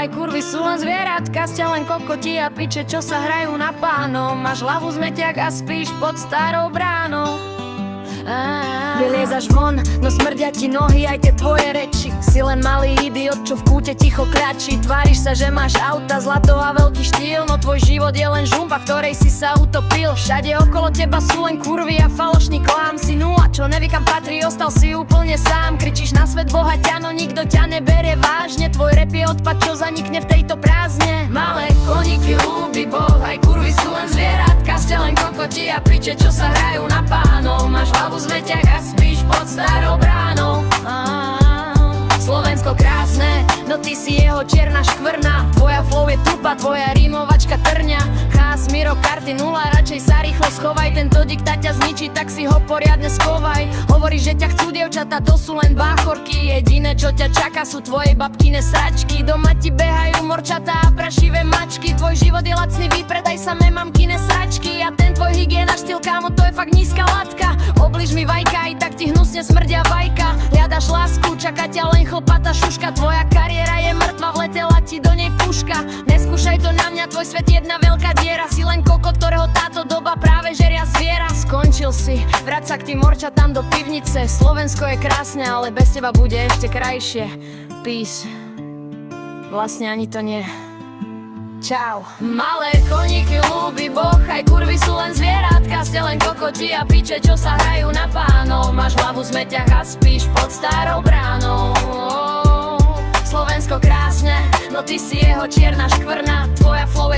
aj kurvy sú len zvieratka, ste len kokoti a piče, čo sa hrajú na pánov. Máš hlavu zmeťak a spíš pod starou bránou. Vyliezaš von, no smrdia ti nohy aj tie tvoje reči. Si len malý idiot, čo v kúte ticho kľačí. Tváriš sa, že máš auta, zlato a veľký štýl, no tvoj život je len žumpa, v ktorej si sa utopil. Všade okolo teba sú len kurvy a falošný klám. Si nula, čo neví kam patrí, ostal si úplne sám. Kričíš na svet bohaťa, no nikto ťa neberie vážne. Tvoj rap je odpad, čo zanikne v tejto prázdne. Malé koníky ľúbi Boh, aj kurvy sú len zvieratka, ste len kokoti a piče, čo sa hrajú na pánov. Máš hlavu zmeťak a spíš pod starou bránou. Slovensko krásne, no ty si jeho čierna škvrna. Tvoja flow je tupa, tvoja rímovačka trňa. Chás, Miro, karty nula, radšej sa rýchlo schovaj. Tento diktát ťa zničí, tak si ho poriadne skovaj. Hovoríš, že ťa chcú dievčatá, to sú len báchorky. Jediné, čo ťa čaká, sú tvoje babkine sračky. Doma ti behajú morčatá a prašivé mačky. Tvoj život je lacný výpredaj, samé mamkine sračky. A ten tvoj hygiena štýl, kámo, to je fakt nízka latka. Obliž mi vajka, i tak ti hnusne smrdia vajka. Hľadaš lásku, čaká ťa len chlpatá šuška. Tvoja kariéra je mŕtva, vletela ti do nej puška. Neskúšaj to na mňa, tvoj svet jedna veľká diera. Si len kokot, ktorého táto doba práve žeria zviera. Skončil si, vráť sa k tým morčatám do pivnice. Slovensko je krásne, ale bez teba bude ešte krajšie. Peace. Vlastne ani to nie. Čau. Malé koníky ľúbi Boh, aj kurvy sú len zvieratka, ste len kokoti a piče, čo sa hrajú na pánov. Máš hlavu zmeťach a spíš pod starou bránou. Slovensko krásne, no ty si jeho čierna škvrna. Tvoja flow